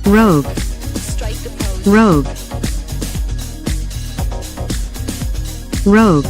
rogue, rogue, rogue,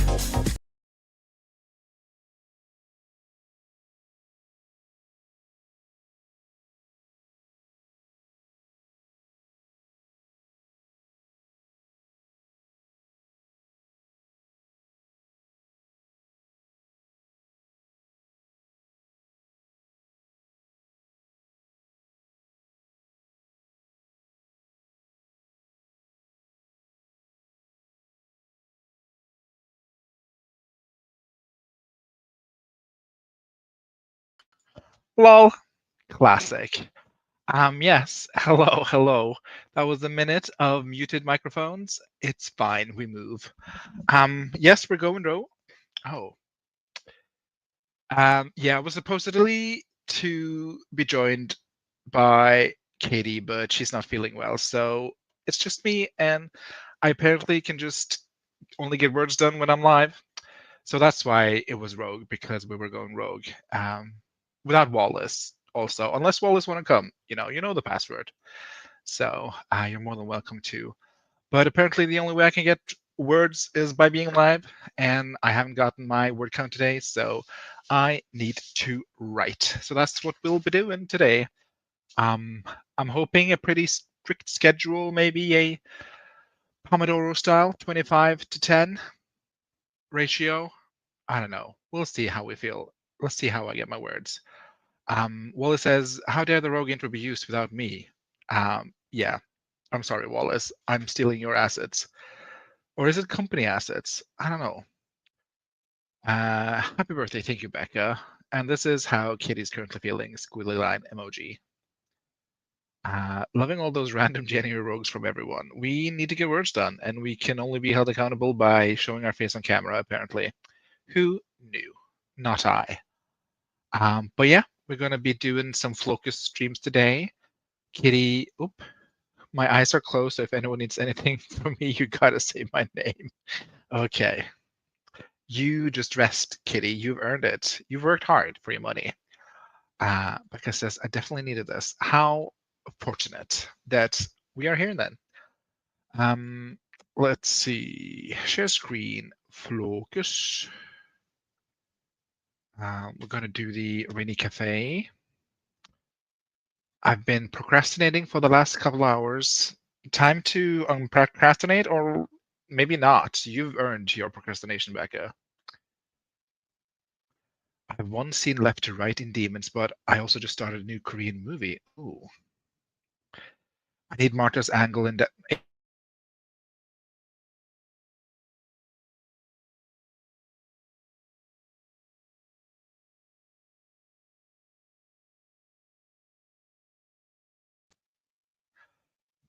Lol. Classic. Yes. Hello, hello. That was a minute of muted microphones. It's fine. We move. Yes, we're going row. Oh. Yeah, I was supposedly to be joined by Katie, but she's not feeling well, so it's just me, and I apparently can just only get words done when I'm live. So that's why it was rogue, because we were going rogue. Without Wallace, also, unless Wallace want to come, you know the password. So you're more than welcome to. But apparently, the only way I can get words is by being live, and I haven't gotten my word count today, so I need to write. So that's what we'll be doing today. I'm hoping a pretty strict schedule, maybe a Pomodoro style, 25-10 ratio. I don't know. We'll see how we feel. Let's see how I get my words. Wallace says, "How dare the rogue intro be used without me?" Yeah, I'm sorry, Wallace. I'm stealing your assets. Or is it company assets? I don't know. Happy birthday. Thank you, Becca. And this is how Kitty's currently feeling. Squiggly line emoji. Loving all those random January rogues from everyone. We need to get words done, and we can only be held accountable by showing our face on camera, apparently. Who knew? Not I. But yeah, we're going to be doing some Flocus streams today. Kitty, oop, my eyes are closed, so if anyone needs anything from me, you gotta say my name. Okay. You just rest, Kitty. You've earned it. You've worked hard for your money. Becca says, I definitely needed this. How fortunate that we are here then. Let's see. Share screen, focus. We're going to do the rainy cafe. I've been procrastinating for the last couple hours. Time to procrastinate, or maybe not. You've earned your procrastination, Becca. I have one scene left to write in Demons, but I also just started a new Korean movie. Ooh. I need Marta's angle in that.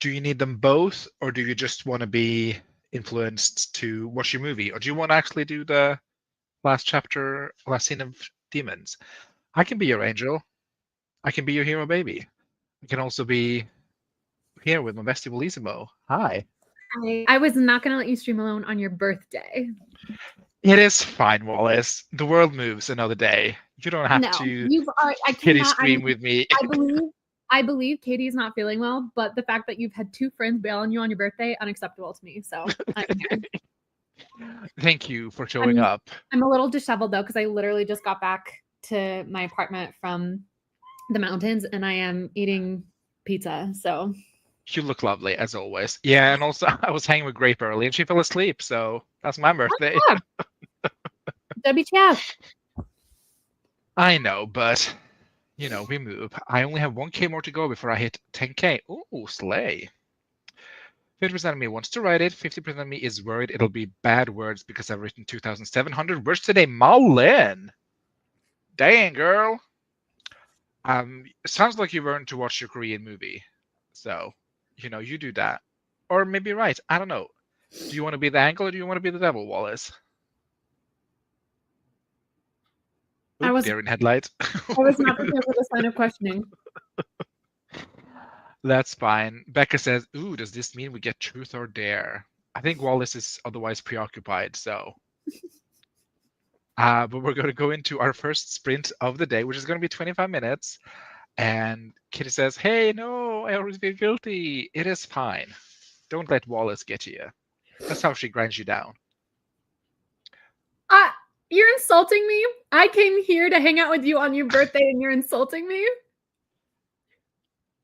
Do you need them both, or do you just want to be influenced to watch your movie? Or do you want to actually do the last chapter, last scene of Demons? I can be your angel. I can be your hero baby. I can also be here with my bestie Bellissimo. Hi. I was not going to let you stream alone on your birthday. It is fine, Wallace. The world moves another day. You don't have to Kitty stream with me. I believe Katie is not feeling well, but the fact that you've had two friends bail on you on your birthday, unacceptable to me. So Thank you for showing up. I'm a little disheveled though, because I literally just got back to my apartment from the mountains and I am eating pizza. So you look lovely as always. Yeah, and also I was hanging with Grape early and she fell asleep, so that's my birthday. WTF. I know, but we move. I only have 1K more to go before I hit 10K. Ooh, slay. 50% of me wants to write it. 50% of me is worried it'll be bad words because I've written 2,700 words today. Moulin. Dang, girl. Sounds like you've earned to watch your Korean movie. So, you do that. Or maybe right. I don't know. Do you want to be the angle or do you want to be the devil, Wallace? Deer in headlight. I was not prepared for this line of questioning. That's fine. Becca says, ooh, does this mean we get truth or dare? I think Wallace is otherwise preoccupied, so. But we're going to go into our first sprint of the day, which is going to be 25 minutes. And Kitty says, "Hey, no, I always feel guilty. It is fine. Don't let Wallace get to you." That's how she grinds you down. You're insulting me? I came here to hang out with you on your birthday and you're insulting me?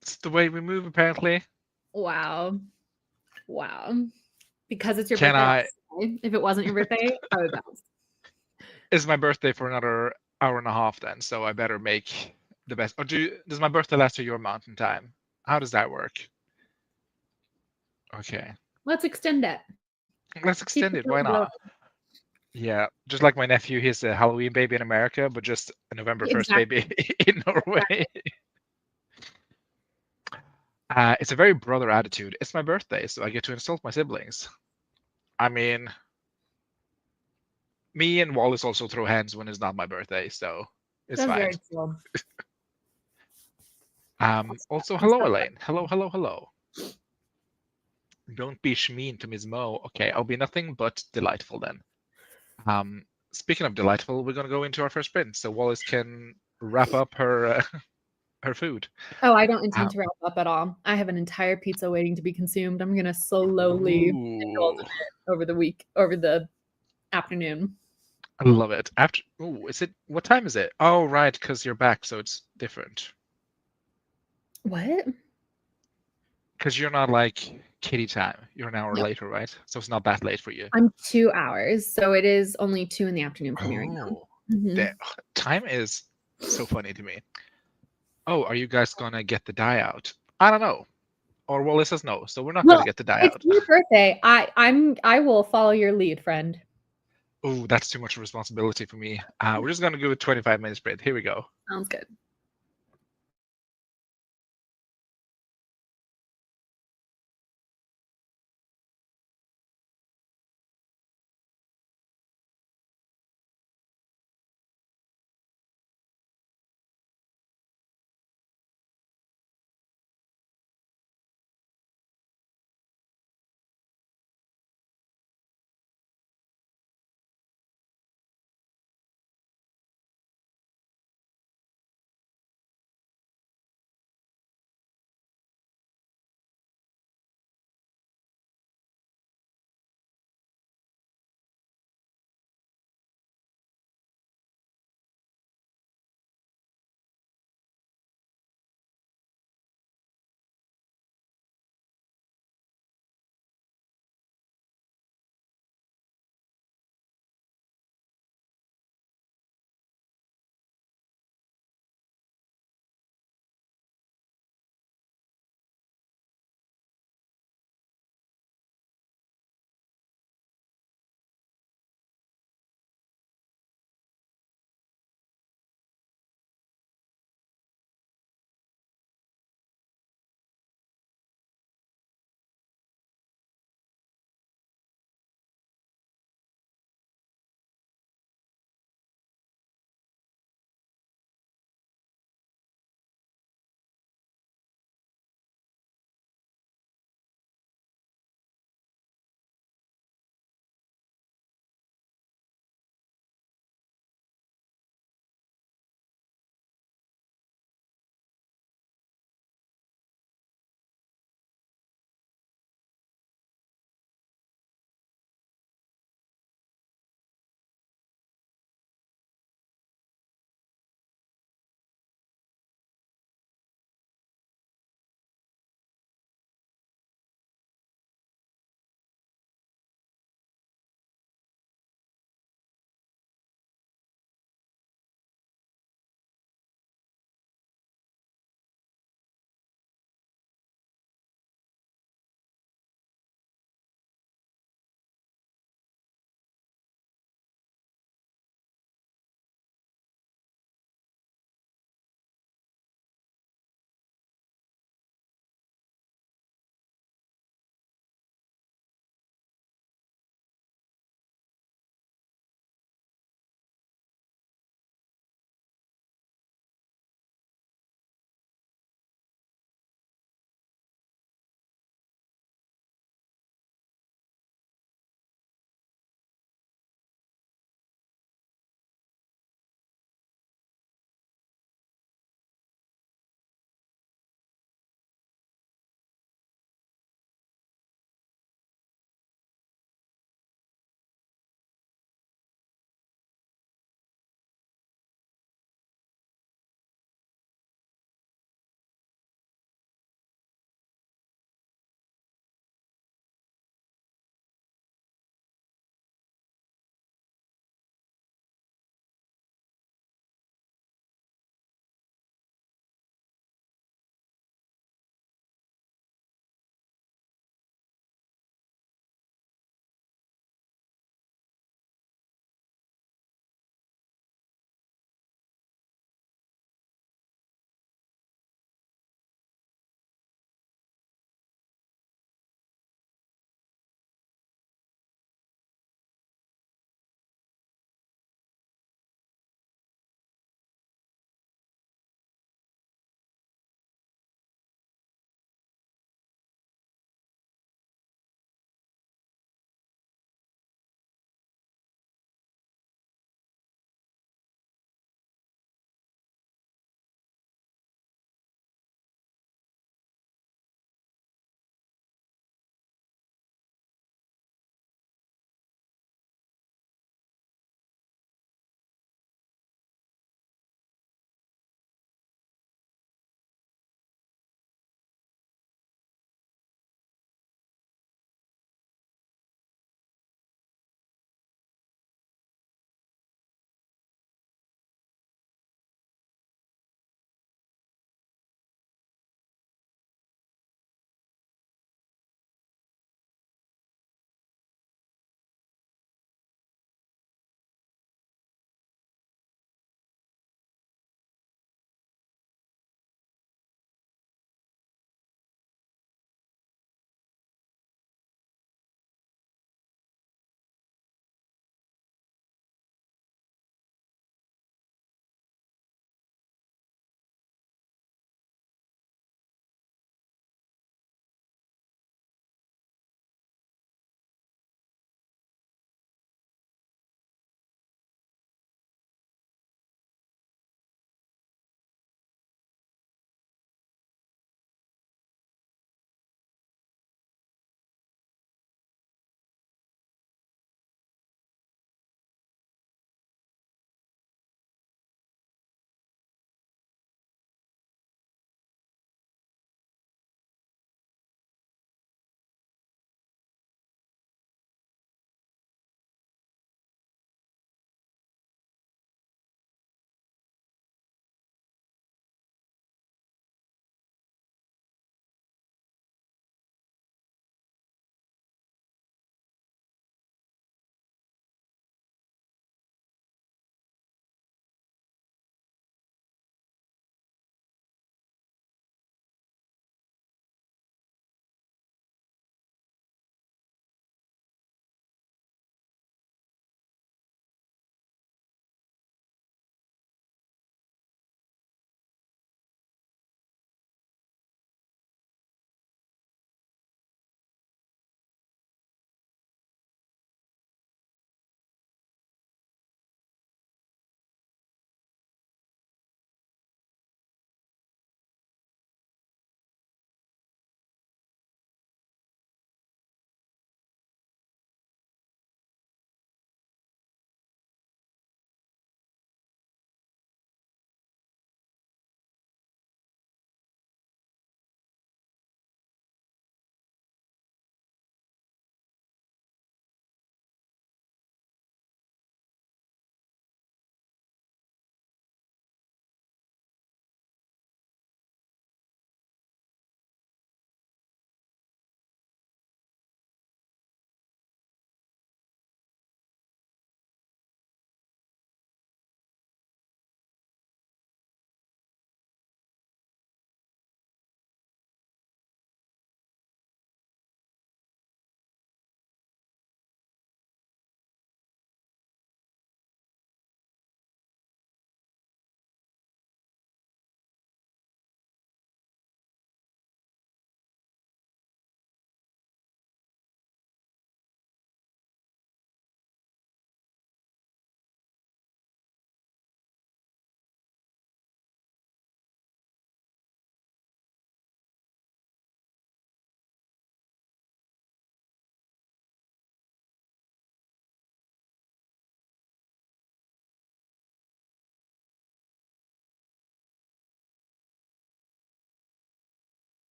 It's the way we move, apparently. Wow. Wow. Because it's your Can birthday. I? If it wasn't your birthday, I would bounce. It's my birthday for another hour and a half then, so I better make the best. Or does my birthday last to your mountain time? How does that work? Okay. Let's extend it. Let's Keep extend the it. Why feeling going. not? Yeah, just like my nephew, he's a Halloween baby in America, but just a November 1st Exactly. baby in Norway. It's a very brother attitude. It's my birthday, so I get to insult my siblings. I mean, me and Wallace also throw hands when it's not my birthday, so it's That's fine. very cool. Also, hello, Elaine. Hello, hello, hello. Don't be mean to Ms. Mo. Okay, I'll be nothing but delightful then. Speaking of delightful, we're gonna go into our first sprint, so Wallace can wrap up her her food. Oh, I don't intend to wrap up at all. I have an entire pizza waiting to be consumed. I'm gonna slowly indulge in it over the afternoon. I love it. After, is it? What time is it? Oh, right, because you're back, so it's different. What? Because you're not like Kitty time. You're an hour No. later, right? So it's not that late for you. I'm 2 hours, so it is only 2 in the afternoon for me right now. The time is so funny to me. Oh, are you guys gonna get the die out? I don't know. Or Wallace says no, so we're not gonna get the die It's out. your birthday. I will follow your lead, friend. Oh, that's too much responsibility for me. We're just gonna do a 25-minute sprint. Here we go. Sounds good.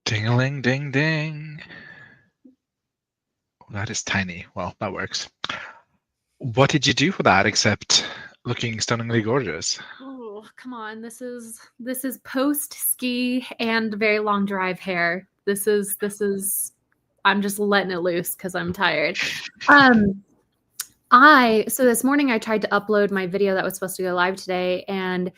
Ding-a-ling, ding, ding. Oh, that is tiny. Well, that works. What did you do for that except looking stunningly gorgeous? Oh, come on. This is post ski and very long drive hair. This is I'm just letting it loose because I'm tired. So this morning I tried to upload my video that was supposed to go live today, and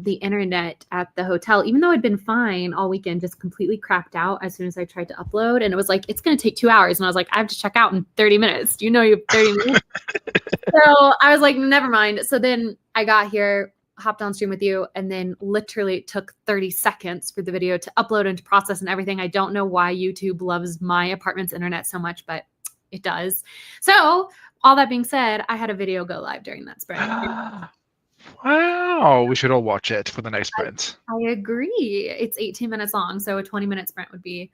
the internet at the hotel, even though it'd been fine all weekend, just completely crapped out as soon as I tried to upload. And it was like, it's going to take 2 hours. And I was like, I have to check out in 30 minutes. Do you know you have 30 minutes? So I was like, never mind. So then I got here, hopped on stream with you, and then literally it took 30 seconds for the video to upload and to process and everything. I don't know why YouTube loves my apartment's internet so much, but it does. So all that being said, I had a video go live during that sprint. Wow, we should all watch it for the next sprint. I agree. It's 18 minutes long, so a 20-minute sprint would be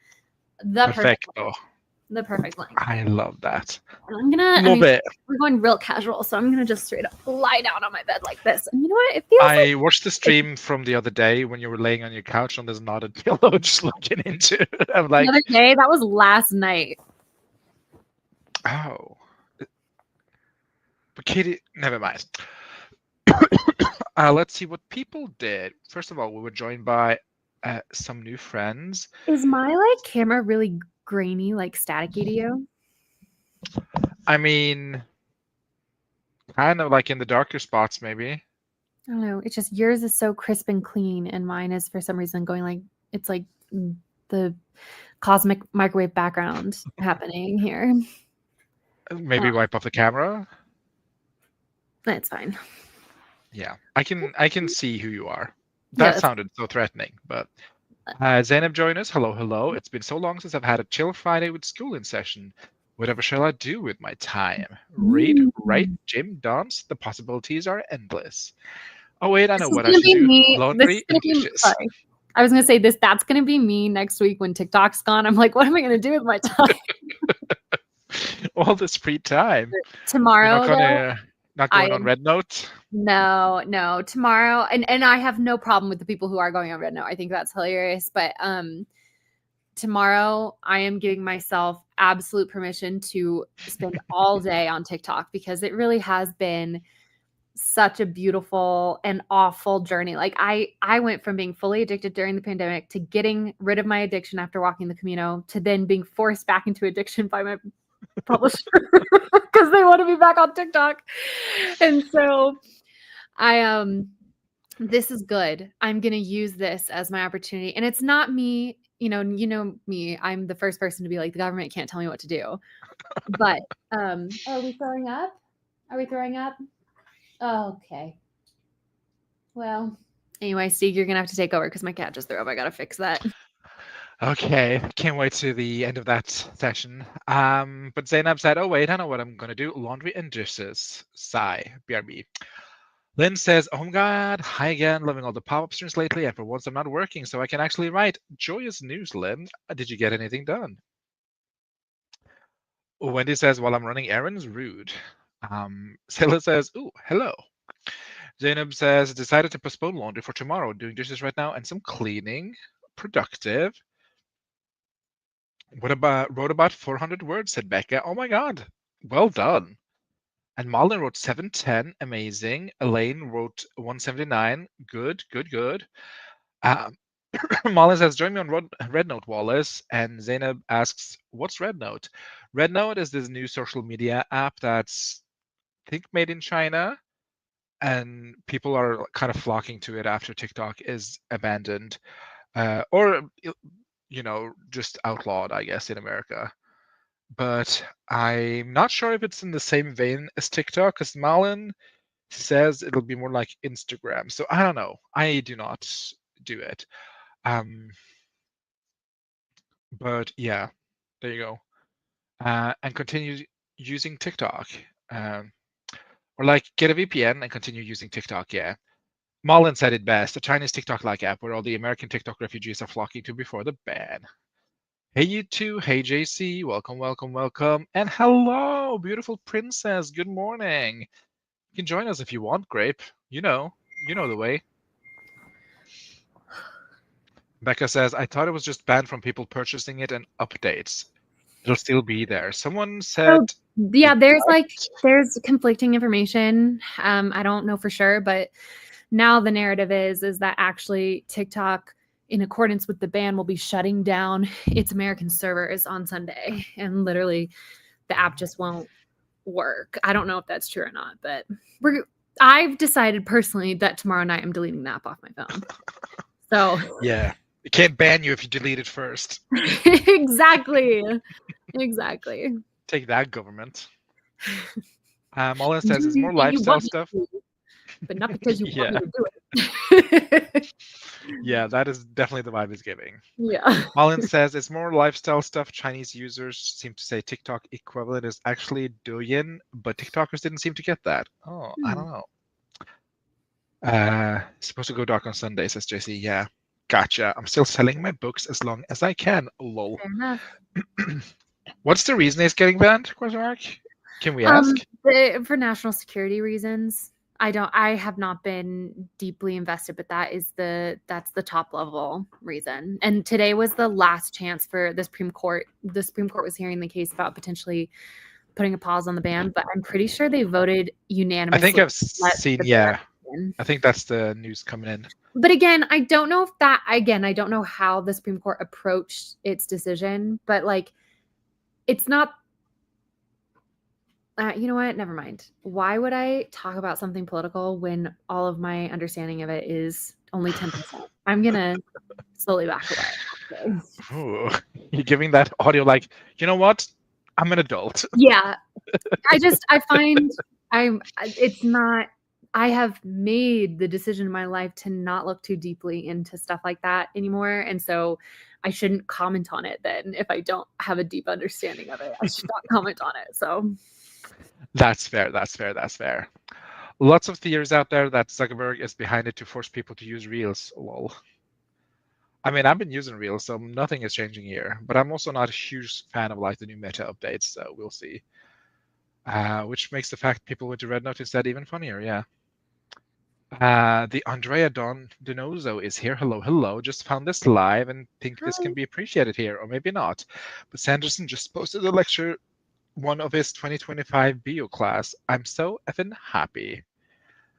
the perfect length. I love that. And we're going real casual, so I'm gonna just straight up lie down on my bed like this. And you know what? It feels I watched the stream from the other day when you were laying on your couch on this knotted pillow, just looking into it. I'm like, the other day. That was last night. oh. But Katie, never mind. Let's see what people did. First of all, we were joined by some new friends. Is my camera really grainy, staticky to you? I mean, kind of like in the darker spots, maybe. I don't know. It's just yours is so crisp and clean, and mine is for some reason going it's like the cosmic microwave background happening here. Maybe wipe off the camera. That's fine. Yeah, I can see who you are. That sounded so threatening, but Zainab joined us. Hello, hello. It's been so long since I've had a chill Friday with school in session. Whatever shall I do with my time? Read, write, gym, dance. The possibilities are endless. Oh wait, I know what I should do. Laundry and dishes. Sorry. I was gonna say that's gonna be me next week when TikTok's gone. I'm like, what am I gonna do with my time? All this free time. Tomorrow. Not going on Red Note? No. Tomorrow, and I have no problem with the people who are going on Red Note. I think that's hilarious. But tomorrow I am giving myself absolute permission to spend all day on TikTok, because it really has been such a beautiful and awful journey. I went from being fully addicted during the pandemic to getting rid of my addiction after walking the Camino to then being forced back into addiction by my publisher because they want to be back on TikTok. And so this is good. I'm going to use this as my opportunity. And it's not me, you know me, I'm the first person to be like, the government can't tell me what to do. But are we throwing up? Okay. Well, anyway, Steve, you're going to have to take over because my cat just threw up. I got to fix that. Okay, can't wait to the end of that session. But Zainab said, oh wait, I know what I'm gonna do. Laundry and dishes. Sigh, BRB. Lynn says, oh my god, hi again, loving all the pop-up streams lately, and for once I'm not working, so I can actually write. Joyous news, Lynn. Did you get anything done? Wendy says, while I'm running errands, rude. Sela says, ooh, hello. Zainab says, decided to postpone laundry for tomorrow, doing dishes right now and some cleaning. Productive. Wrote about 400 words, said Becca. Oh my god, well done. And Malin wrote 710, amazing. Elaine wrote 179, good. Malin says, join me on Red Note, Wallace. And Zainab asks, what's Red Note? Red Note is this new social media app that's, I think, made in China. And people are kind of flocking to it after TikTok is abandoned. Or just outlawed, I guess, in America. But I'm not sure if it's in the same vein as TikTok, because Malin says it'll be more like Instagram. So I don't know. I do not do it. But yeah, there you go. And continue using TikTok. Or get a VPN and continue using TikTok, yeah. Malin said it best, a Chinese TikTok-like app where all the American TikTok refugees are flocking to before the ban. Hey, you two. Hey, JC. Welcome, welcome, welcome. And hello, beautiful princess. Good morning. You can join us if you want, Grape. You know the way. Becca says, I thought it was just banned from people purchasing it and updates. It'll still be there. Someone said, Yeah, there's what? there's conflicting information. I don't know for sure, but now the narrative is that actually TikTok, in accordance with the ban, will be shutting down its American servers on Sunday, and literally the app just won't work. I don't know if that's true or not, but I've decided personally that tomorrow night I'm deleting the app off my phone. So Yeah. It can't ban you if you delete it first. exactly. Take that, government. Mullen says it's more You want lifestyle me stuff. to, but not because you want Yeah. me to do it. Yeah, that is definitely the vibe he's giving. Yeah. Mullen says it's more lifestyle stuff. Chinese users seem to say TikTok equivalent is actually Douyin, but TikTokers didn't seem to get that. Oh, I don't know. Supposed to go dark on Sunday, says JC. Yeah, gotcha. I'm still selling my books as long as I can. Lol. Fair enough. What's the reason it's getting banned? Question mark. Can we ask? For national security reasons. I have not been deeply invested, but that's the top level reason. And today was the last chance for the Supreme Court. The Supreme Court was hearing the case about potentially putting a pause on the ban, but I'm pretty sure they voted unanimously. I think I've to let seen. the ban Yeah, in. I think that's the news coming in. But again, I don't know if that. Again, I don't know how the Supreme Court approached its decision, but like, it's not. You know what? Never mind. Why would I talk about something political when all of my understanding of it is only 10%? I'm gonna slowly back away. Ooh, you're giving that audio like, you know what? I'm an adult. Yeah, I find it's not. I have made the decision in my life to not look too deeply into stuff like that anymore, and so I shouldn't comment on it then if I don't have a deep understanding of it. I should not comment on it. So That's fair. That's fair. That's fair. Lots of theories out there that Zuckerberg is behind it to force people to use Reels. Lol. I mean, I've been using Reels, so nothing is changing here. But I'm also not a huge fan of like the new meta updates, so we'll see. Which makes the fact people went to Red Note instead even funnier. Yeah. The Andrea Don Donoso is here. Hello, hello. Just found this live and think this can be appreciated here, or maybe not. But Sanderson just posted a lecture, one of his 2025 bio class. I'm so effing happy.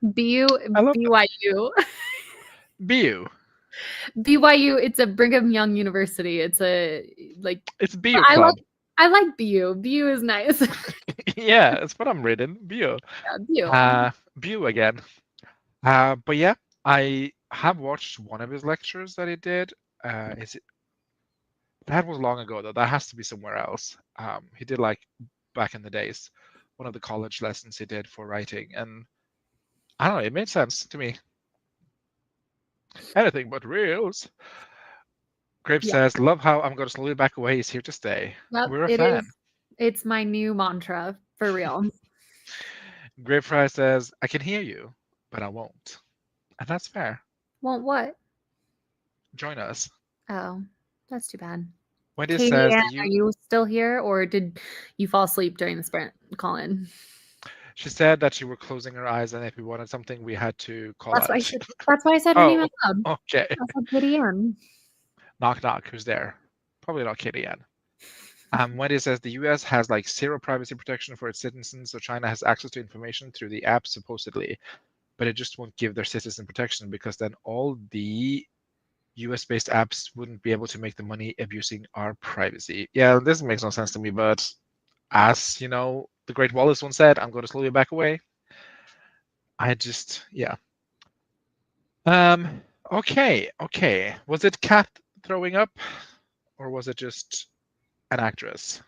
I love BYU. BU. BYU, it's a Brigham Young University. It's a It's BU club. I like BU. BU is nice. Yeah, that's what I'm reading. BU. Yeah, BU. BU again. But yeah, I have watched one of his lectures that he did. That was long ago though. That has to be somewhere else. He did like back in the days, one of the college lessons he did for writing, and I don't know, it made sense to me. Anything but Reels. Grape says, love how I'm going to slowly back away. He's here to stay. Yep, We're a fan. It's my new mantra, for real. Grape Fry says, I can hear you, but I won't. And that's fair. Won't what? Join us. Oh, that's too bad. Wendy Katie says, Ann, are you still here, or did you fall asleep during the sprint call in? She said that she were closing her eyes, and if we wanted something, we had to call out. That's why I said her name out loud. Okay. I said Katie Ann. Knock, knock. Who's there? Probably not Katie Ann. Wendy says the US has like zero privacy protection for its citizens, so China has access to information through the app, supposedly, but it just won't give their citizen protection because then all the US-based apps wouldn't be able to make the money abusing our privacy. Yeah, this makes no sense to me, but as you know, the great Wallace once said, I'm going to slowly back away. Yeah. Okay. Was it Cat throwing up, or was it just an actress?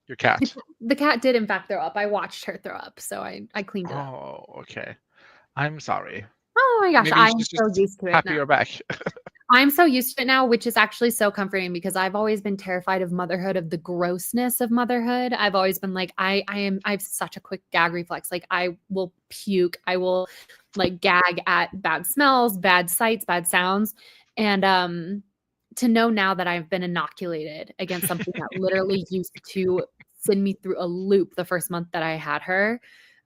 Your cat. The cat did in fact throw up. I watched her throw up, so I cleaned it up. Oh, okay. I'm sorry. Oh my gosh, I'm so used to it happy now. you're back. I'm so used to it now, which is actually so comforting because I've always been terrified of motherhood, of the grossness of motherhood. I've always been like, I have such a quick gag reflex. Like I will puke. I will like gag at bad smells, bad sights, bad sounds. And to know now that I've been inoculated against something that literally used to send me through a loop the first month that I had her,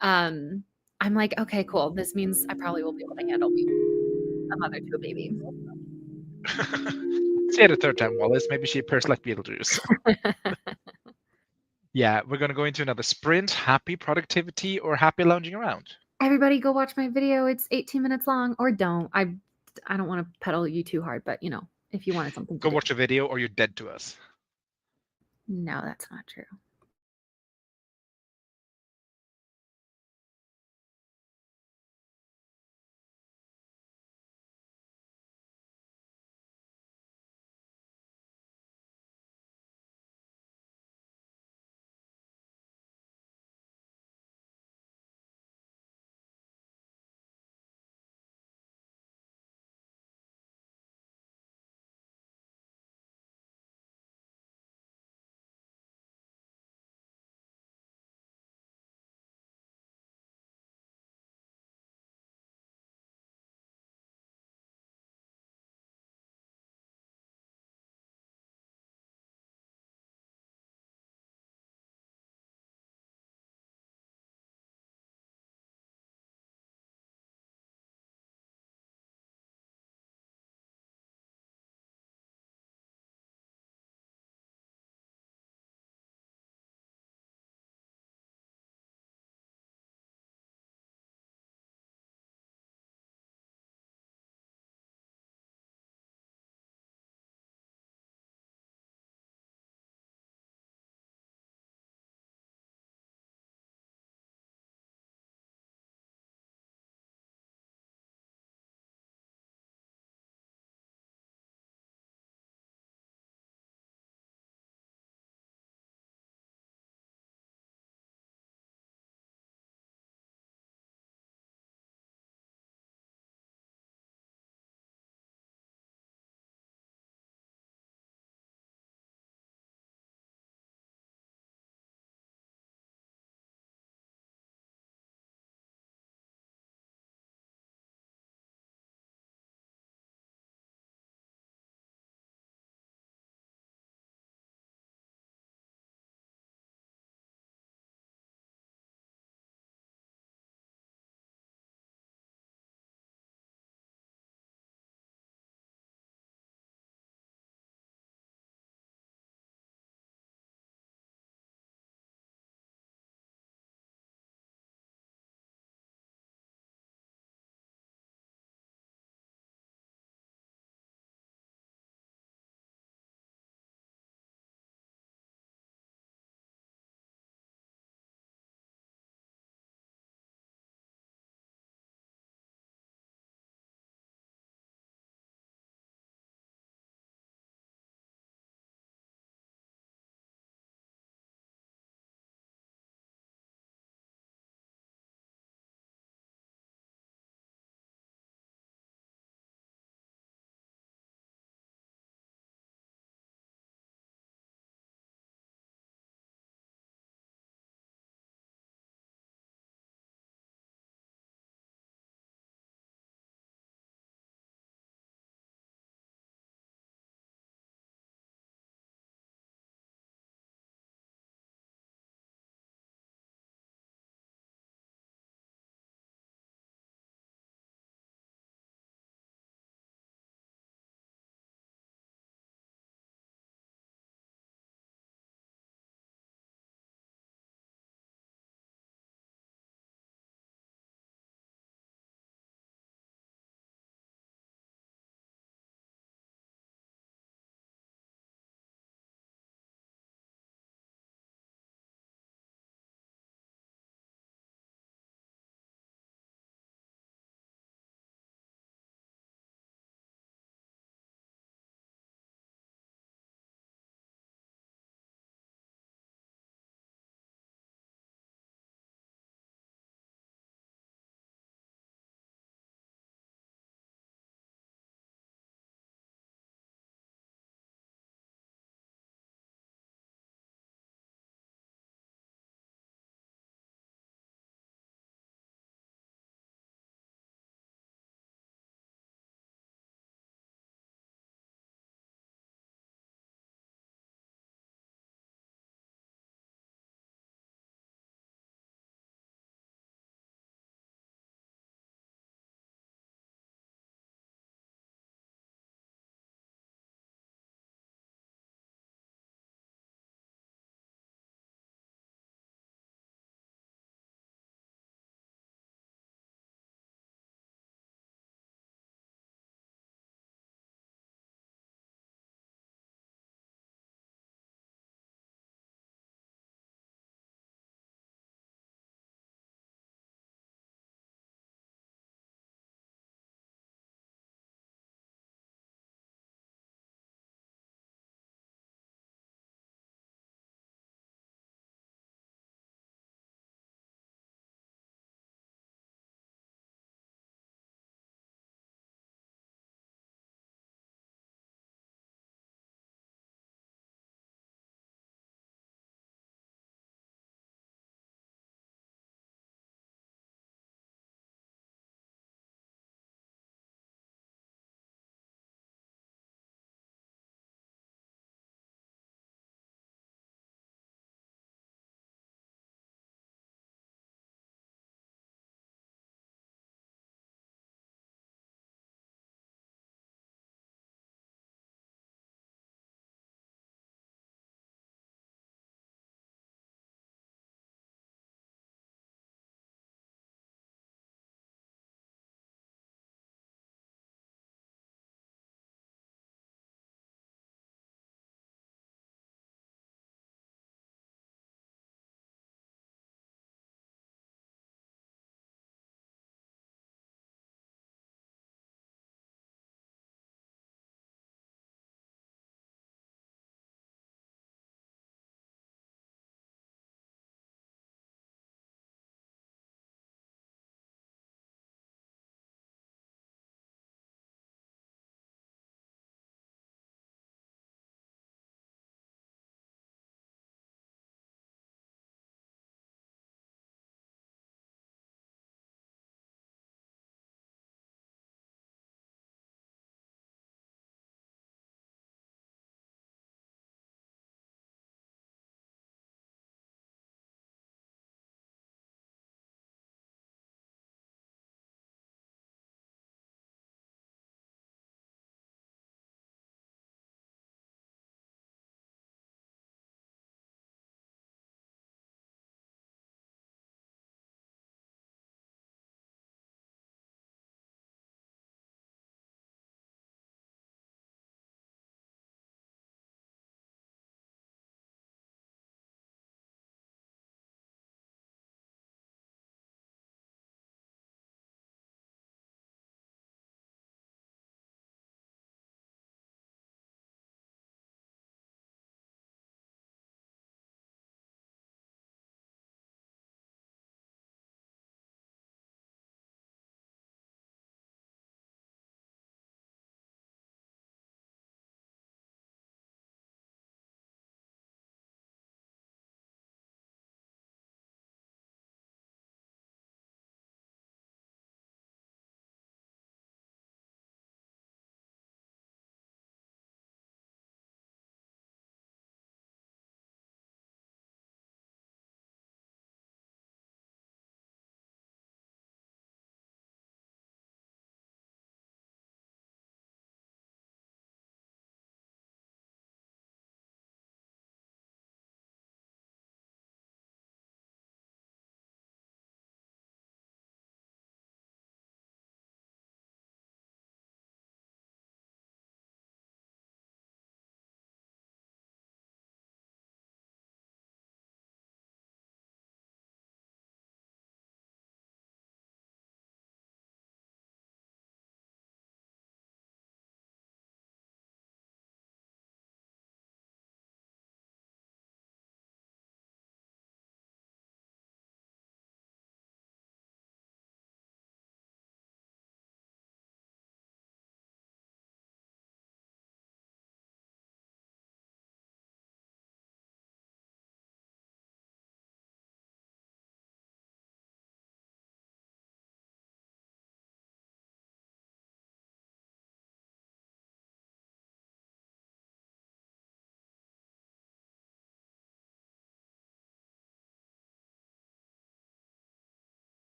I'm like, okay, cool. This means I probably will be able to handle being a mother to a baby. Say it a third time, Wallace. Maybe she appears like Beetlejuice. Yeah, we're gonna go into another sprint. Happy productivity or happy lounging around? Everybody go watch my video. It's 18 minutes long, or don't. I don't want to pedal you too hard, but if you wanted something to Go do. watch a video or you're dead to us. No, that's not true.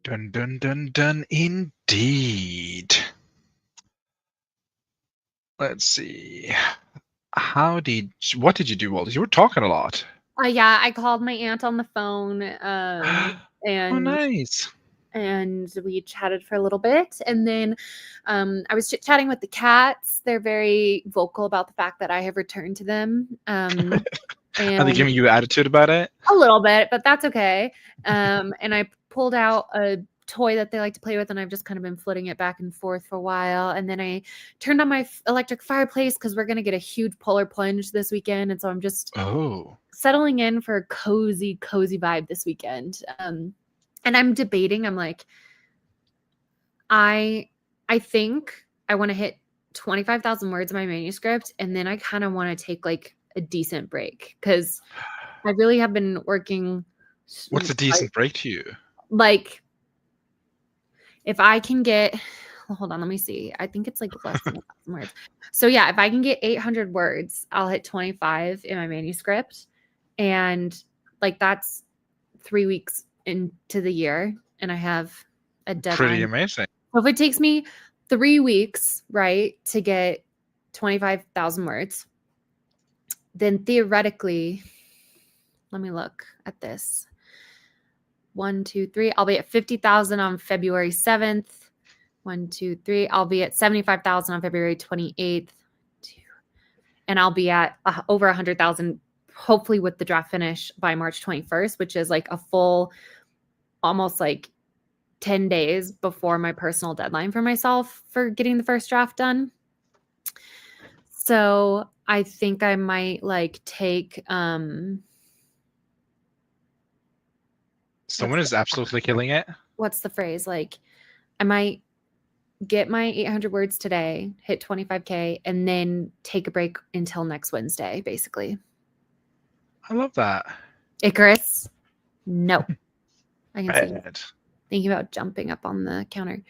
Dun dun dun dun indeed. Let's see. What did you do, Walter? You were talking a lot. Yeah, I called my aunt on the phone, Oh, and nice. we chatted for a little bit, and then I was chit-chatting with the cats. They're very vocal about the fact that I have returned to them. Are they And giving you attitude about it? a little bit, but that's okay. And I pulled out a toy that they like to play with, and I've just kind of been flitting it back and forth for a while. And then I turned on my electric fireplace because we're going to get a huge polar plunge this weekend. And so I'm just Oh. settling in for a cozy vibe this weekend. And I'm debating. I'm like, I think I want to hit 25,000 words in my manuscript, and then I kind of want to take like a decent break because I really have been working. What's a decent break to you? Like, if I can get, hold on, let me see. I think it's like less than 1,000 words. So yeah, if I can get 800 words, I'll hit 25 in my manuscript, and like that's 3 weeks into the year, and I have a deadline. Pretty amazing. So if it takes me 3 weeks, right, to get 25,000 words, then theoretically, let me look at this. 1, 2, 3. I'll be at 50,000 on February 7th. 1, 2, 3. I'll be at 75,000 on February 28th. And I'll be at over 100,000, hopefully with the draft finish by March 21st, which is like a full, almost like 10 days before my personal deadline for myself for getting the first draft done. So I think I might like take someone is absolutely killing it. What's the phrase? Like, I might get my 800 words today, hit 25K, and then take a break until next Wednesday, basically. I love that. Icarus, no. I can see you Bad. thinking about jumping up on the counter.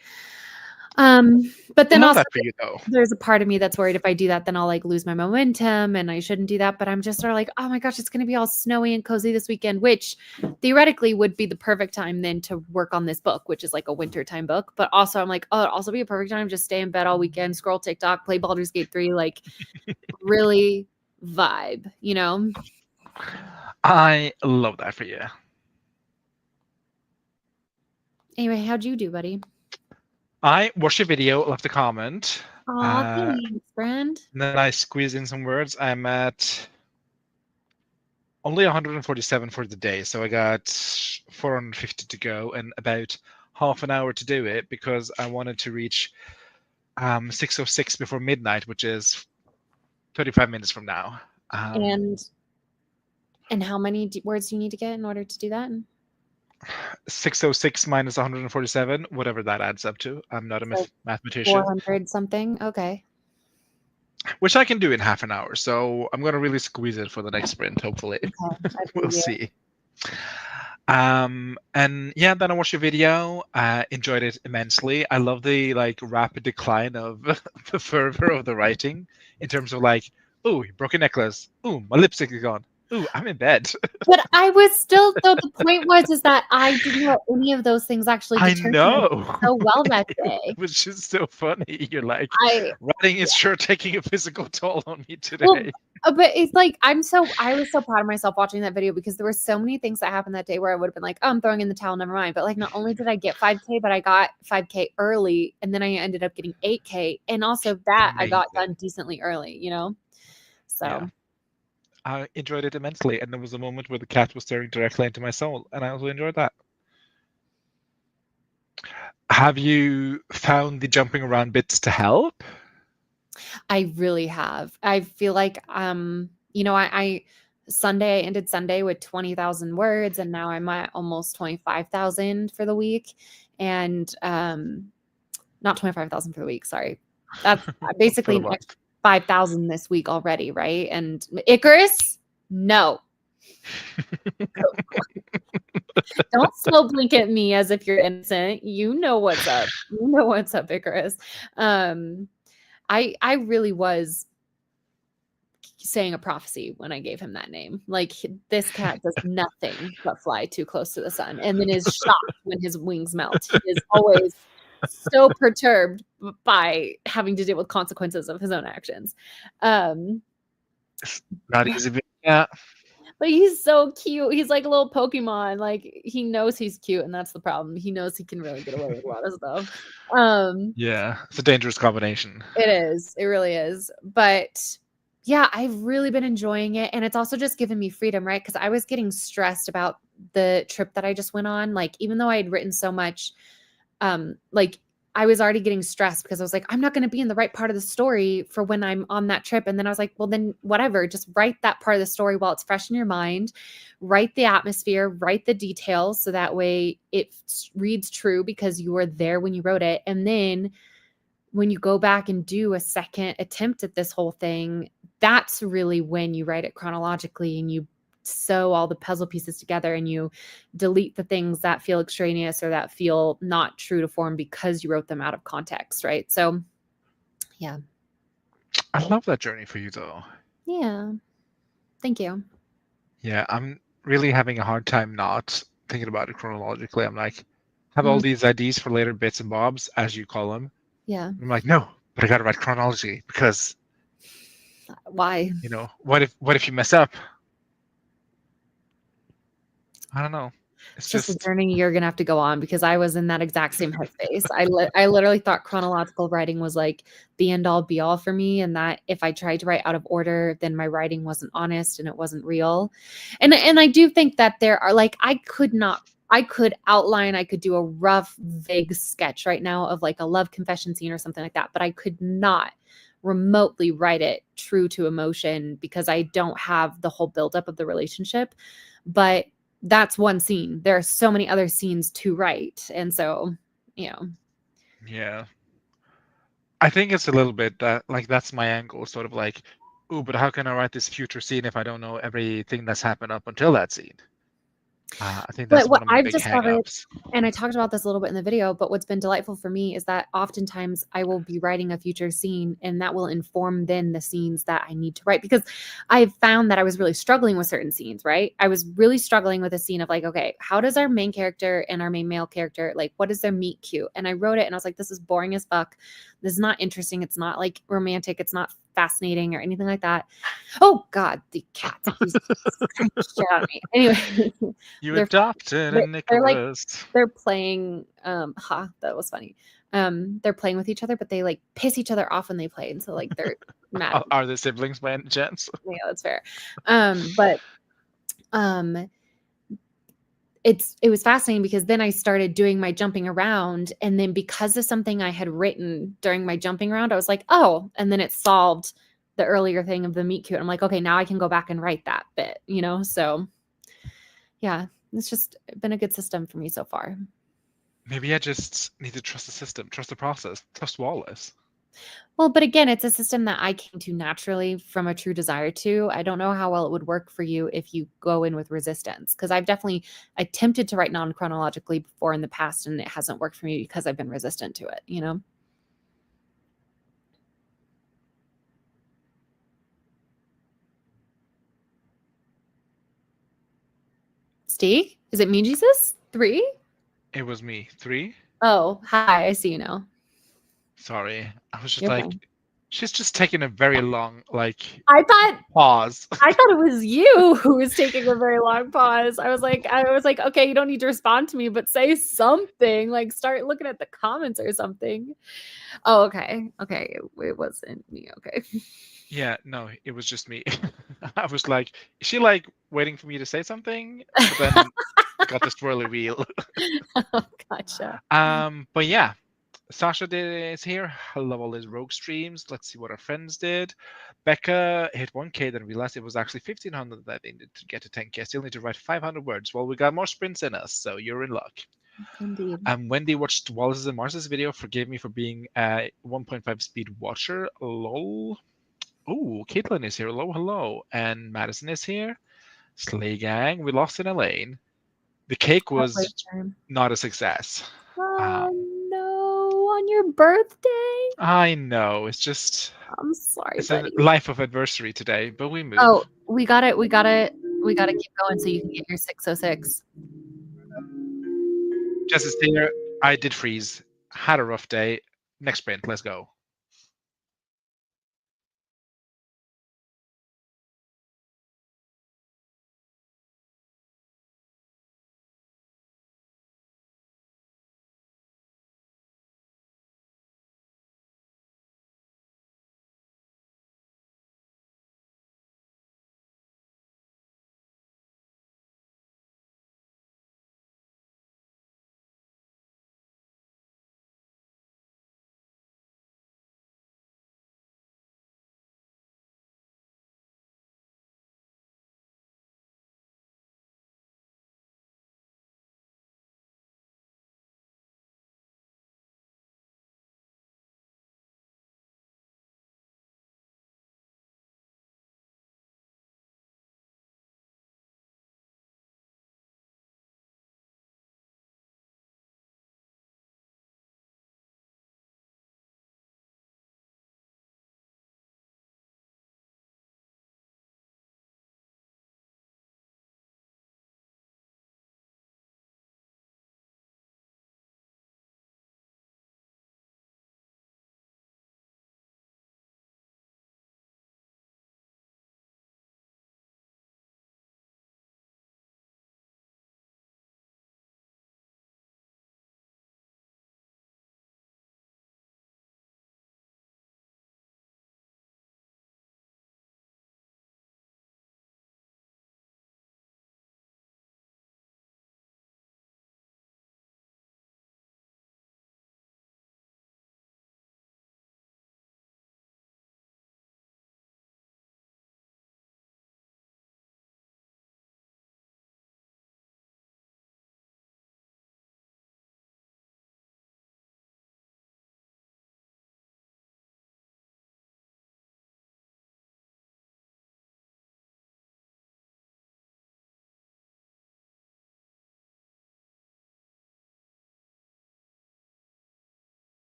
But then I love also that for you, though. there's a part of me that's worried if I do that, then I'll like lose my momentum, and I shouldn't do that. But I'm just sort of like, oh my gosh, it's going to be all snowy and cozy this weekend, which theoretically would be the perfect time then to work on this book, which is like a wintertime book. But also I'm like, oh, it'd also be a perfect time to just stay in bed all weekend, scroll TikTok, play Baldur's Gate 3, like really vibe, you know? I love that for you. Anyway, how'd you do, buddy? I watched your video, left a comment. Aw, thanks, friend. And then I squeezed in some words. I'm at only 147 for the day, so I got 450 to go and about half an hour to do it because I wanted to reach 6:06 before midnight, which is 35 minutes from now. And how many words do you need to get in order to do that? 6:06 minus 147, whatever that adds up to. I'm not a mathematician. 400 something. Okay. Which I can do in half an hour. So I'm going to really squeeze it for the next sprint, hopefully. Okay. We'll see. And yeah, then I watched your video. Enjoyed it immensely. I love the like rapid decline of the fervor of the writing in terms of like, oh, you broke a necklace. Ooh, my lipstick is gone. Ooh, I'm in bed. But I was still, though, the point was that I didn't know any of those things actually I determined know. so well that day. It was just so funny. You're like, writing is sure taking a physical toll on me today. Well, but it's like I was so proud of myself watching that video because there were so many things that happened that day where I would have been like, oh, I'm throwing in the towel, never mind. But like, not only did I get 5K, but I got 5K early, and then I ended up getting 8K, and also that I got done decently early, you know. So. Yeah. I enjoyed it immensely, and there was a moment where the cat was staring directly into my soul, and I also enjoyed that. Have you found the jumping around bits to help? I really have. I feel like, you know, I ended Sunday with 20,000 words, and now I'm at almost 25,000 for the week, and not 25,000 for the week. Sorry, that's basically an extra 5,000 this week already, right? And Icarus, no. Don't slow blink at me as if you're innocent. You know what's up. You know what's up, Icarus. I really was saying a prophecy when I gave him that name. Like this cat does nothing but fly too close to the sun and then is shocked when his wings melt. He is always so perturbed by having to deal with consequences of his own actions. Not easy. Yeah. But he's so cute. He's like a little Pokemon. Like he knows he's cute, and that's the problem. He knows he can really get away with a lot of stuff. Yeah, it's a dangerous combination. It is. It really is. But yeah, I've really been enjoying it. And it's also just given me freedom, right? Because I was getting stressed about the trip that I just went on. Like, even though I had written so much, like I was already getting stressed because I was like, I'm not going to be in the right part of the story for when I'm on that trip. And then I was like, well, then whatever, just write that part of the story while it's fresh in your mind, write the atmosphere, write the details. So that way it reads true because you were there when you wrote it. And then when you go back and do a second attempt at this whole thing, that's really when you write it chronologically and you sew all the puzzle pieces together and you delete the things that feel extraneous or that feel not true to form because you wrote them out of context, right? So, yeah. I love that journey for you, though. Yeah. Thank you. Yeah, I'm really having a hard time not thinking about it chronologically. I'm like, have all these ideas for later bits and bobs, as you call them. Yeah. I'm like, no, but I got to write chronology because, why? What if you mess up? I don't know. It's just a journey you're gonna have to go on because I was in that exact same headspace. I literally thought chronological writing was like the end all be all for me, and that if I tried to write out of order, then my writing wasn't honest and it wasn't real. And I do think that there are like I could outline, I could do a rough, vague sketch right now of like a love confession scene or something like that, but I could not remotely write it true to emotion because I don't have the whole buildup of the relationship. But that's one scene. There are so many other scenes to write. And so, Yeah. I think it's a little bit that, like, that's my angle, sort of like, ooh, but how can I write this future scene if I don't know everything that's happened up until that scene? I think that's one of my big hang-ups. And I talked about this a little bit in the video, but what's been delightful for me is that oftentimes I will be writing a future scene and that will inform then the scenes that I need to write, because I've found that I was really struggling with certain scenes, right? I was really struggling with a scene of like, okay, how does our main character and our main male character, like, what is their meet cute? And I wrote it and I was like, this is boring as fuck. This is not interesting. It's not like romantic. It's not fascinating or anything like that. Oh God, the cats. He's trying to shit out of me. Anyway. You adopted a Nicholas. They're playing, that was funny. They're playing with each other, but they like piss each other off when they play. And so like they're mad. Are the siblings by any chance? Yeah, that's fair. But it was fascinating because then I started doing my jumping around, and then because of something I had written during my jumping around, I was like, oh, and then it solved the earlier thing of the meet cute. I'm like, okay, now I can go back and write that bit, so yeah, it's just been a good system for me so far. Maybe I just need to trust the system, trust the process, trust Wallace. Well, but again, it's a system that I came to naturally from a true desire to. I don't know how well it would work for you if you go in with resistance, because I've definitely attempted to write non-chronologically before in the past, and it hasn't worked for me because I've been resistant to it, Steve? Is it me, Jesus? 3? It was me. 3? Oh, hi. I see you now. Sorry. I was just she's just taking a very long, pause. I thought it was you who was taking a very long pause. I was like, okay, you don't need to respond to me, but say something. Like, start looking at the comments or something. Oh, okay. Okay. It wasn't me. Okay. Yeah, no, it was just me. I was like, is she waiting for me to say something? But then got the swirly wheel. Gotcha. But yeah, Sasha is here. I love all these rogue streams. Let's see what our friends did. Becca hit 1K, then realized it was actually 1,500 that they needed to get to 10K. I still need to write 500 words. Well, we got more sprints in us, so you're in luck. Indeed. Wendy watched Wallace's and Mars's video. Forgive me for being a 1.5 speed watcher. Lol. Oh, Caitlin is here. Hello. And Madison is here. Slay Gang. We lost in a lane. The cake was not a success. Oh, no. On your birthday? I know. It's just I'm sorry, it's a buddy. life of adversity today, but we move. Oh, we got it. We gotta keep going so you can get your 606. Jess is here. I did freeze. Had a rough day. Next sprint. Let's go.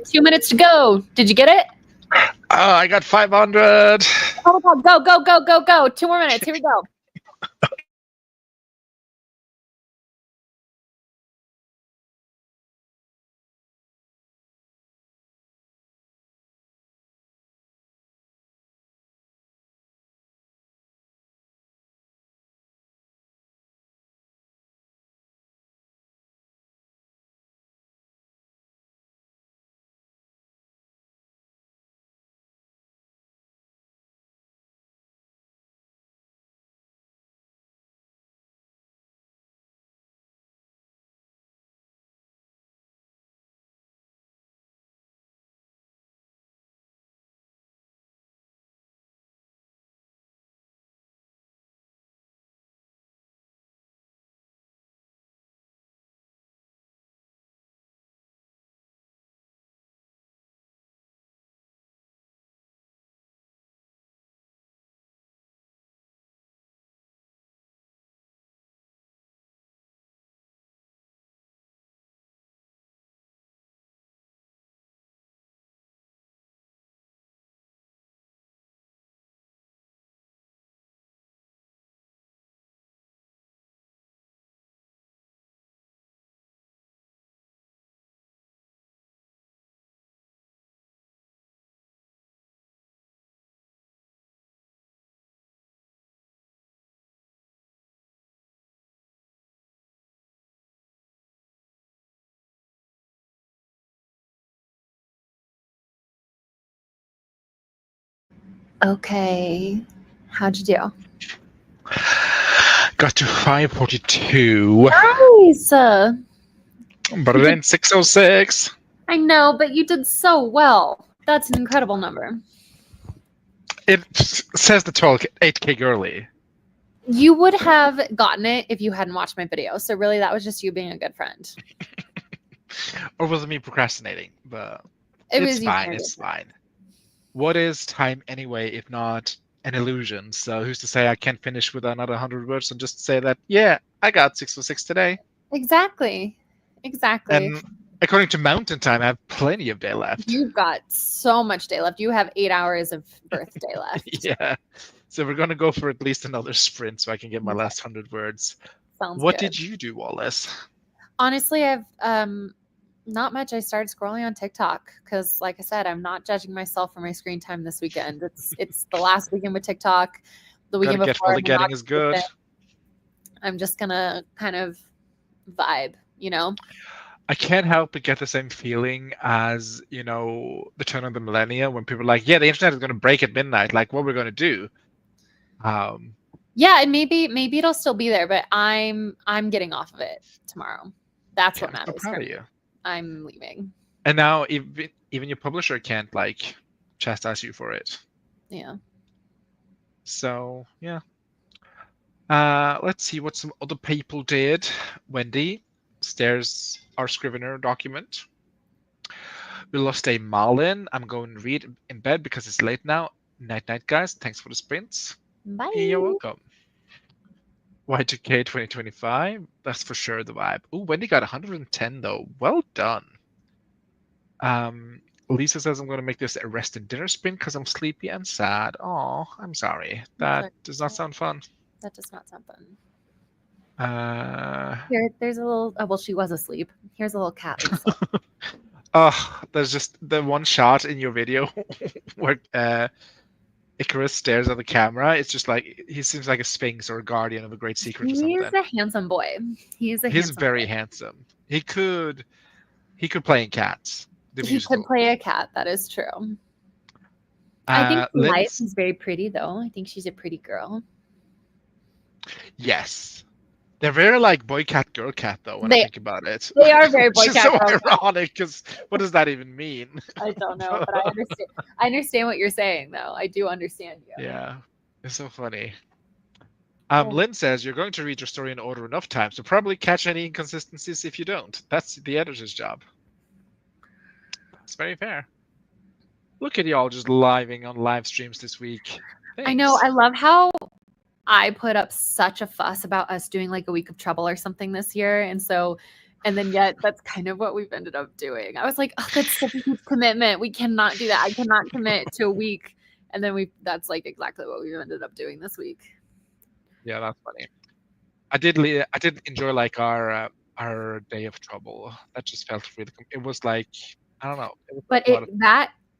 2 minutes to go. Did you get it? I got 500. Oh my God, go, go, go, go, go. 2 more minutes. Here we go. Okay. How'd you do? Got to 542. Nice. But it ain't 606. I know, but you did so well. That's an incredible number. It says the 8K girly. You would have gotten it if you hadn't watched my video. So really, that was just you being a good friend. Or was it me procrastinating? But It it's was you fine. being a It's good friend. fine. What is time anyway, if not an illusion? So who's to say I can't finish with another 100 words and just say that, yeah, I got 606 today. Exactly. Exactly. And according to Mountain Time, I have plenty of day left. You've got so much day left. You have 8 hours of birthday left. Yeah. So we're going to go for at least another sprint so I can get my last 100 words. Sounds What good. did you do, Wallace? Honestly, I've not much. I started scrolling on TikTok because, like I said, I'm not judging myself for my screen time this weekend. It's the last weekend with TikTok. The weekend Gotta get before, while the getting is good. I'm just gonna kind of vibe, you know. I can't help but get the same feeling as, the turn of the millennia when people are like, yeah, the internet is going to break at midnight. Like, what are we going to do? Yeah, and maybe it'll still be there, but I'm getting off of it tomorrow. That's what I'm so matters. proud for of me. you. I'm leaving. And now even your publisher can't like chastise you for it. Yeah. So yeah. Let's see what some other people did. Wendy stares our Scrivener document. We lost a moulin. I'm going to read in bed because it's late now. Night night, guys. Thanks for the sprints. Bye. You're welcome. Y2K 2025. That's for sure the vibe. Ooh, Wendy got 110 though. Well done. Lisa says I'm going to make this a rest and dinner sprint because I'm sleepy and sad. Oh, I'm sorry. That does not sound fun. That does not sound fun. Uh, Here, there's a little. Oh, well, she was asleep. Here's a little cat. Lisa. oh, there's just the one shot in your video where Icarus stares at the camera. It's just like he seems like a sphinx or a guardian of a great secret or something. He's a handsome boy. He's very handsome. He could play in Cats. He could play a cat. That is true. I think Life is very pretty, though. I think she's a pretty girl. Yes. They're very like boy cat, girl cat, though, when I think about it. They are very boy cat, girl cat. It's so ironic, because what does that even mean? I don't know, but I understand. I understand what you're saying, though. I do understand you. Yeah. It's so funny. Lynn says, you're going to read your story in order enough times to probably catch any inconsistencies if you don't. That's the editor's job. It's very fair. Look at y'all just living on live streams this week. Thanks. I know. I love how I put up such a fuss about us doing like a week of Trouble or something this year. And so And then yet that's kind of what we've ended up doing. I was like, oh, that's such a huge commitment. We cannot do that. I cannot commit to a week. And then that's like exactly what we ended up doing this week. Yeah, that's funny. I did enjoy like our day of trouble. That just felt really. It was like I don't know. It was But a lot of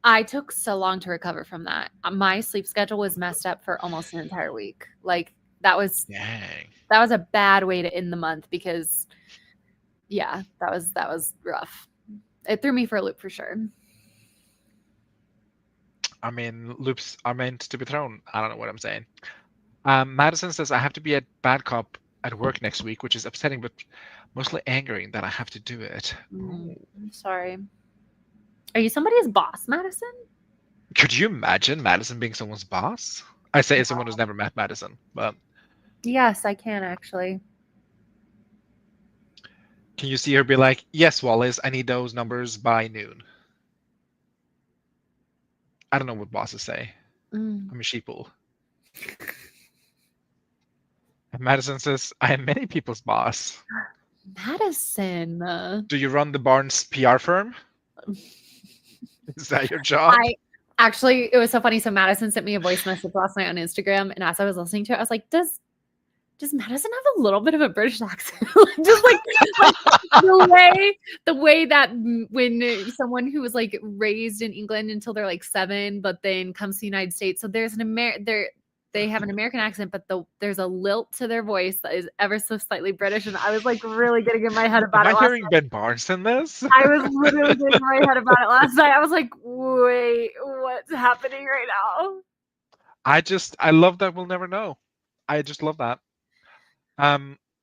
I took so long to recover from that. My sleep schedule was messed up for almost an entire week. Like that was dang. a bad way to end the month because yeah, that was rough. It threw me for a loop for sure. I mean, loops are meant to be thrown. I don't know what I'm saying. Madison says I have to be a bad cop at work next week, which is upsetting, but mostly angering that I have to do it. I'm sorry. Are you somebody's boss, Madison? Could you imagine Madison being someone's boss? I say as someone who's never met Madison, but yes, I can actually. can you see her be like, "Yes, Wallace, I need those numbers by noon." I don't know what bosses say. I'm a sheeple. And Madison says, "I am many people's boss." Madison. Do you run the Barnes PR firm? Is that your job? Actually, it was so funny. So Madison sent me a voice message last night on Instagram, and as I was listening to it, I was like, "Does Madison have a little bit of a British accent?" Just like the way that when someone who was like raised in England until they're like 7, but then comes to the United States, so there's they have an American accent, but there's a lilt to their voice that is ever so slightly British, and I was like really getting in my head about it. Am I hearing Ben Barnes in this? I was literally getting in my head about it last night. I was like, wait, what's happening right now? I love that we'll never know. I just love that.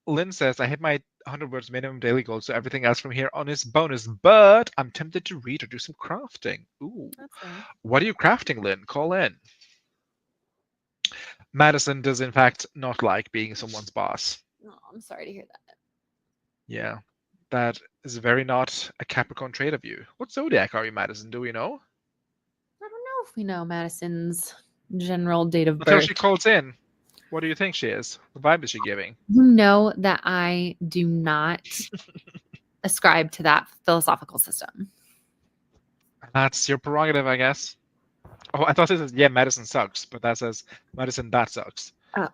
Lynn says, I hit my 100 words minimum daily goal, so everything else from here on is bonus, but I'm tempted to read or do some crafting. Ooh. What are you crafting, Lynn? Call in. Madison does, in fact, not like being someone's boss. Oh, I'm sorry to hear that. Yeah, that is very not a Capricorn trait of you. What zodiac are you, Madison? Do we know? I don't know if we know Madison's general date of Until birth. she calls in. What do you think she is? What vibe is she giving? You know that I do not ascribe to that philosophical system. That's your prerogative, I guess. Oh, I thought this is, yeah, Madison sucks, but that says Madison that sucks. Oh.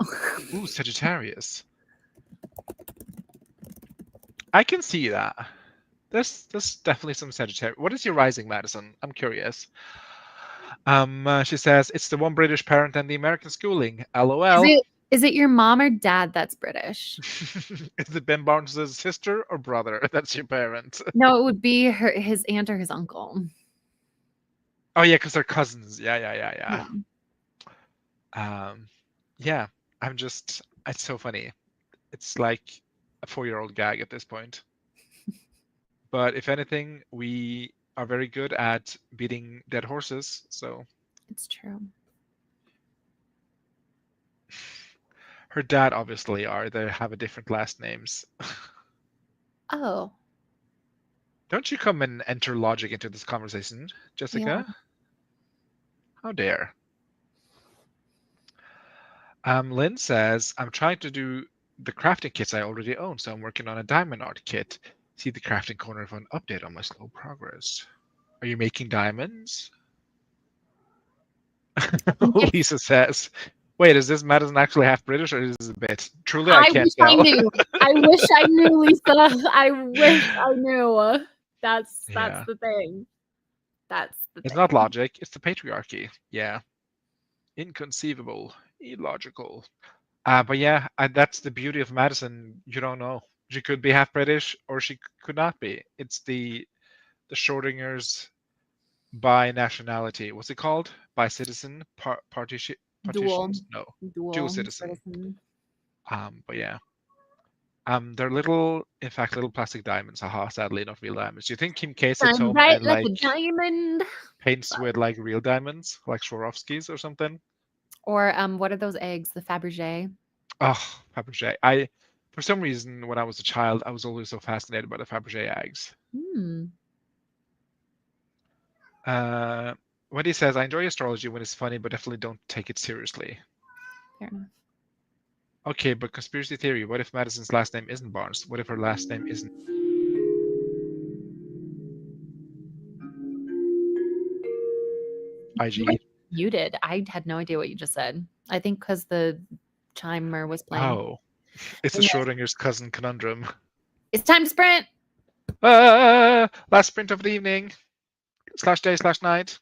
Ooh, Sagittarius. I can see that. There's definitely some Sagittarius. What is your rising, Madison? I'm curious. She says it's the one British parent and the American schooling. LOL. Is it your mom or dad that's British? Is it Ben Barnes' sister or brother that's your parent? No, it would be his aunt or his uncle. Oh yeah, because they're cousins. Yeah. Yeah. It's so funny. It's like a 4-year-old gag at this point. But if anything, we are very good at beating dead horses, so. It's true. Her dad obviously they have a different last names. Oh. Don't you come and enter logic into this conversation, Jessica? Yeah. How dare. Lynn says, I'm trying to do the crafting kits I already own, so I'm working on a diamond art kit. See the crafting corner for an update on my slow progress. Are you making diamonds? Lisa says, wait, is this Madison actually half British or is this a bit? Truly, I can't tell. I wish I knew, Lisa. I wish I knew. That's the thing. It's not logic. It's the patriarchy. Yeah. Inconceivable. Illogical. But yeah, that's the beauty of Madison. You don't know. She could be half British or she could not be. It's the Schrodinger's by nationality. What's it called? By citizen? Partitions? No. Dual citizen. But yeah. They're little plastic diamonds. Haha, sadly not real diamonds. Do you think Kim K sits home and like a diamond paints with like real diamonds, like Swarovskis or something? Or what are those eggs? The Fabergé. Oh, Fabergé. For some reason, when I was a child, I was always so fascinated by the Fabergé eggs. Wendy says, I enjoy astrology when it's funny, but definitely don't take it seriously. Fair enough. Okay, but conspiracy theory. What if Madison's last name isn't Barnes? What if her last name isn't You were IG. muted. I had no idea what you just said. I think because the chimer was playing. Oh, it's a Anyway. Schrodinger's cousin conundrum. It's time to sprint. Last sprint of the evening. /day/night.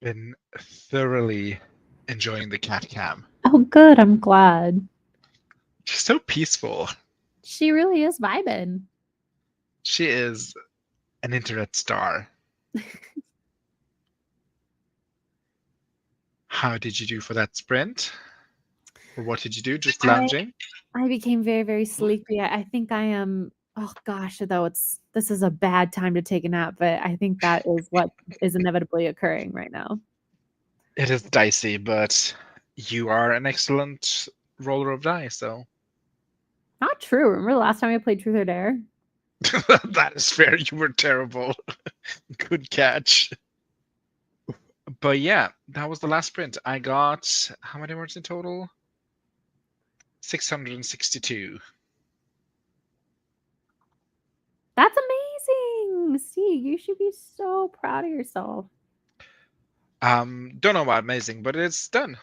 been thoroughly enjoying the cat cam. Oh, good. I'm glad. She's so peaceful. She really is vibing. She is an internet star. How did you do for that sprint? Or what did you do? Just lounging? I became very, very sleepy. I think I am. Oh gosh, though this is a bad time to take a nap, but I think that is what is inevitably occurring right now. It is dicey, but you are an excellent roller of dice, so Not true. Remember the last time I played Truth or Dare? that is fair. You were terrible. Good catch. But yeah, that was the last sprint. I got how many words in total? 662. That's amazing. See, you should be so proud of yourself. Don't know about amazing, but it's done.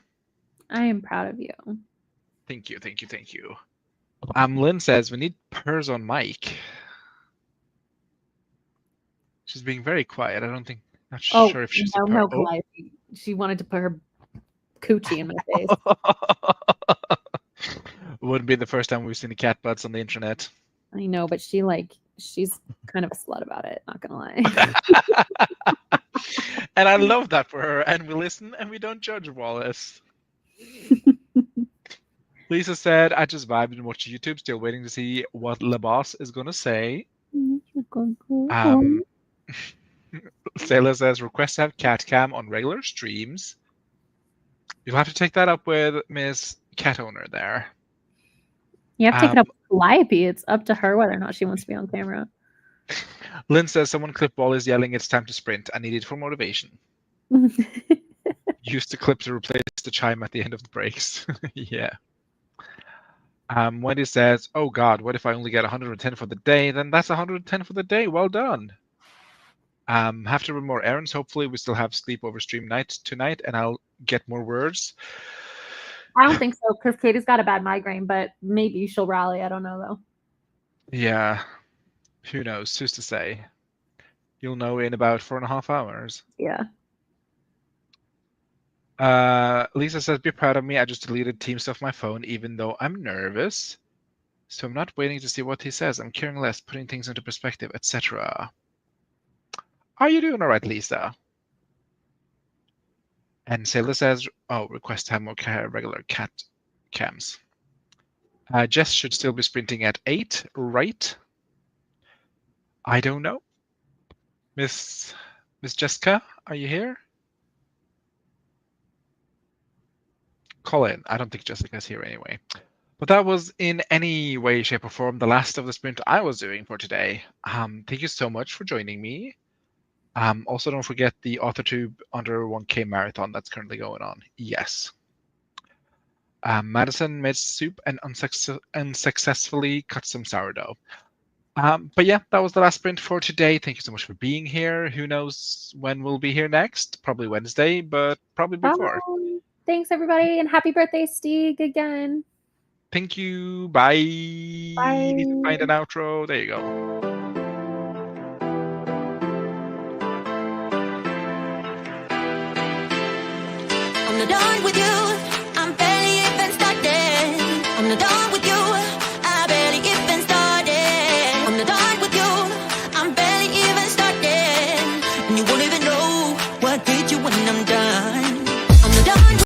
I am proud of you. Thank you, thank you, thank you. Lynn says we need purrs on mic. She's being very quiet. I don't think. Not sure if she's a purr. No, Calliope. She wanted to put her coochie in my face. Wouldn't be the first time we've seen the cat butts on the internet. I know, but she's kind of a slut about it, not gonna lie. And I love that for her. And we listen and we don't judge, Wallace. Lisa said, I just vibed and watched YouTube, still waiting to see what Le Boss is gonna say. Sailor says, request to have cat cam on regular streams. You'll have to take that up with Miss Cat Owner there. You have to take it up with Calliope. It's up to her whether or not she wants to be on camera. Lynn says, someone clip Wallace yelling, it's time to sprint. I need it for motivation. Use the clip to replace the chime at the end of the breaks. Yeah. Wendy says, oh God, what if I only get 110 for the day? Then that's 110 for the day. Well done. Have to run more errands. Hopefully we still have sleepover stream night tonight and I'll get more words. I don't think so, because Katie's got a bad migraine, but maybe she'll rally. I don't know, though. Yeah. Who knows? Who's to say? You'll know in about 4.5 hours. Yeah. Lisa says, be proud of me. I just deleted Teams off my phone, even though I'm nervous. So I'm not waiting to see what he says. I'm caring less, putting things into perspective, etc. Are you doing all right, Lisa? And Sailor says, oh, request to have more regular cat cams. Jess should still be sprinting at 8, right? I don't know. Miss Jessica, are you here? Call in. I don't think Jessica's here anyway. But that was in any way, shape, or form the last of the sprint I was doing for today. Thank you so much for joining me. Also, don't forget the AuthorTube under 1K marathon that's currently going on. Yes. Madison made soup and unsuccessfully cut some sourdough. But yeah, that was the last sprint for today. Thank you so much for being here. Who knows when we'll be here next? Probably Wednesday, but probably before. Thanks, everybody, and happy birthday, Stieg, again. Thank you. Bye. Bye. Need to find an outro. There you go. I'm not done with you. I'm barely even started. I'm not done with you.